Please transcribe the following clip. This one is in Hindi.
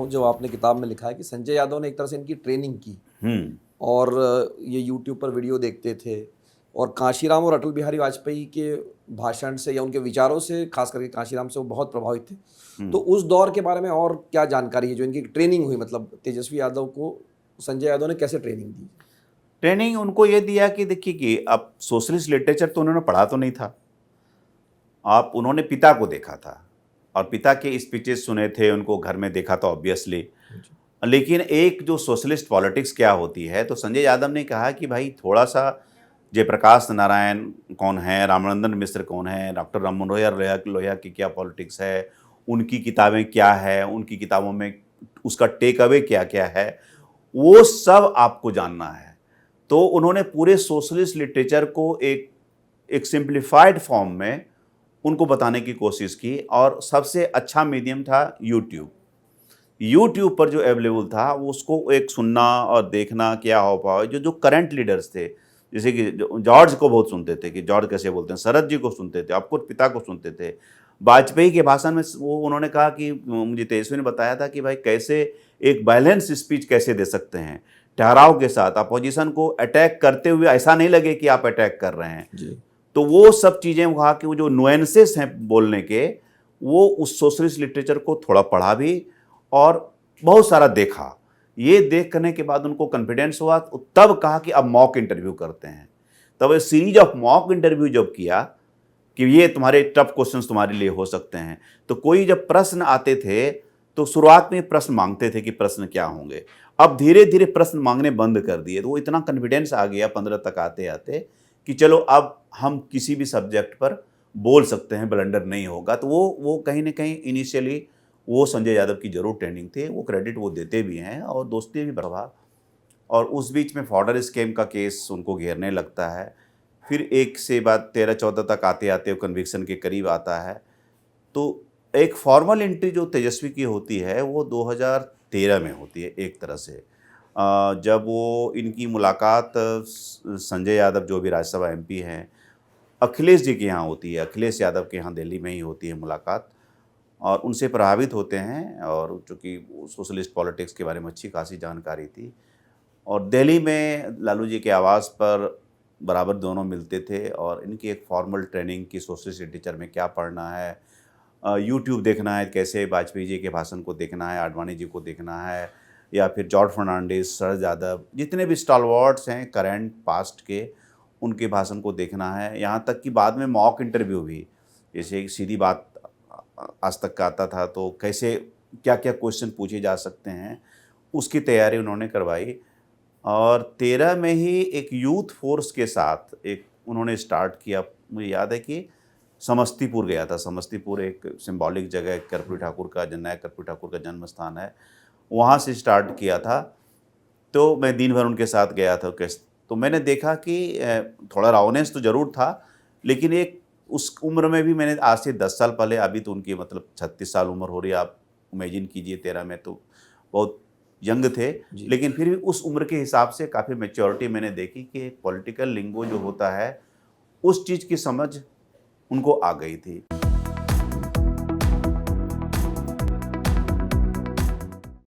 जो आपने किताब में लिखा है कि संजय यादव ने एक तरह से इनकी ट्रेनिंग की और ये यूट्यूब पर वीडियो देखते थे और कांशीराम और अटल बिहारी वाजपेयी के भाषण से या उनके विचारों से, खास करके कांशीराम से, वो बहुत प्रभावित थे। तो उस दौर के बारे में और क्या जानकारी है जो इनकी ट्रेनिंग हुई, मतलब तेजस्वी यादव को संजय यादव ने कैसे ट्रेनिंग दी? ट्रेनिंग उनको ये दिया कि देखिए कि अब सोशलिस्ट लिटरेचर तो उन्होंने पढ़ा तो नहीं था, आप उन्होंने पिता को देखा था और पिता के स्पीचेस सुने थे, उनको घर में देखा था ऑब्वियसली। लेकिन एक जो सोशलिस्ट पॉलिटिक्स क्या होती है, तो संजय यादव ने कहा कि भाई थोड़ा सा जयप्रकाश नारायण कौन है, रामानंदन मिश्र कौन है, डॉक्टर राम मनोहर लोहिया की क्या पॉलिटिक्स है, उनकी किताबें क्या है, उनकी किताबों में उसका टेक अवे क्या क्या है, वो सब आपको जानना है। तो उन्होंने पूरे सोशलिस्ट लिटरेचर को एक सिंप्लीफाइड फॉर्म में उनको बताने की कोशिश की और सबसे अच्छा मीडियम था यूट्यूब पर जो अवेलेबल था वो उसको एक सुनना और देखना क्या हो पाए। जो जो करंट लीडर्स थे, जैसे कि जॉर्ज को बहुत सुनते थे कि जॉर्ज कैसे बोलते हैं, शरद जी को सुनते थे, आपको पिता को सुनते थे। वाजपेयी के भाषण में वो उन्होंने कहा कि मुझे तेजस्वी ने बताया था कि भाई कैसे एक बैलेंस स्पीच कैसे दे सकते हैं, ठहराव के साथ, अपोजिशन को अटैक करते हुए ऐसा नहीं लगे कि आप अटैक कर रहे हैं जी। तो वो सब चीज़ें वहाँ के वो जो नुएंसेस हैं बोलने के, वो उस सोशलिस्ट लिटरेचर को थोड़ा पढ़ा भी और बहुत सारा देखा। ये देखने के बाद उनको कॉन्फिडेंस हुआ, तो तब कहा कि अब मॉक इंटरव्यू करते हैं। तब एक सीरीज ऑफ मॉक इंटरव्यू जब किया कि ये तुम्हारे टफ क्वेश्चंस तुम्हारे लिए हो सकते हैं, तो कोई जब प्रश्न आते थे तो शुरुआत में प्रश्न मांगते थे कि प्रश्न क्या होंगे। अब धीरे धीरे प्रश्न मांगने बंद कर दिए, तो वो इतना कॉन्फिडेंस आ गया 15 तक आते आते कि चलो अब हम किसी भी सब्जेक्ट पर बोल सकते हैं, ब्लंडर नहीं होगा। तो वो कहीं ना कहीं इनिशियली वो संजय यादव की जरूर ट्रेनिंग थी, वो क्रेडिट वो देते भी हैं और दोस्ती भी बढ़ा। और उस बीच में फॉर्डर स्कैम का केस उनको घेरने लगता है, फिर एक से बाद 13-14 तक आते आते वो कन्विक्शन के करीब आता है। तो एक फॉर्मल एंट्री जो तेजस्वी की होती है वो 2013 में होती है एक तरह से। जब वो इनकी मुलाकात संजय यादव जो भी राज्यसभा एमपी हैं, अखिलेश जी के यहाँ होती है, अखिलेश यादव के यहाँ दिल्ली में ही होती है मुलाकात, और उनसे प्रभावित होते हैं। और चूँकि सोशलिस्ट पॉलिटिक्स के बारे में अच्छी खासी जानकारी थी, और दिल्ली में लालू जी के आवास पर बराबर दोनों मिलते थे और इनकी एक फॉर्मल ट्रेनिंग की सोशलिस्ट लिटरेचर में क्या पढ़ना है, यूट्यूब देखना है, कैसे वाजपेयी जी के भाषण को देखना है, आडवाणी जी को देखना है, या फिर जॉर्ज फर्नांडिस, शरद यादव, जितने भी स्टॉलवर्ड्स हैं करंट पास्ट के, उनके भाषण को देखना है। यहाँ तक कि बाद में मॉक इंटरव्यू भी, जैसे एक सीधी बात आज तक का आता था तो कैसे क्या क्या क्वेश्चन पूछे जा सकते हैं, उसकी तैयारी उन्होंने करवाई। और 13 में ही एक यूथ फोर्स के साथ एक उन्होंने स्टार्ट किया। मुझे याद है कि समस्तीपुर गया था, समस्तीपुर एक सिंबॉलिक जगह, कर्पूरी ठाकुर का, जननायक कर्पूरी ठाकुर का जन्म स्थान है, वहाँ से स्टार्ट किया था। तो मैं दिन भर उनके साथ गया था। तो मैंने देखा कि थोड़ा रावनेस तो ज़रूर था, लेकिन एक उस उम्र में भी मैंने आज से 10 साल पहले, अभी तो उनकी मतलब 36 साल उम्र हो रही है, आप इमेजिन कीजिए 13 में तो बहुत यंग थे, लेकिन फिर भी उस उम्र के हिसाब से काफ़ी मैच्योरिटी मैंने देखी कि एक पॉलिटिकल लिंगो जो होता है उस चीज़ की समझ उनको आ गई थी।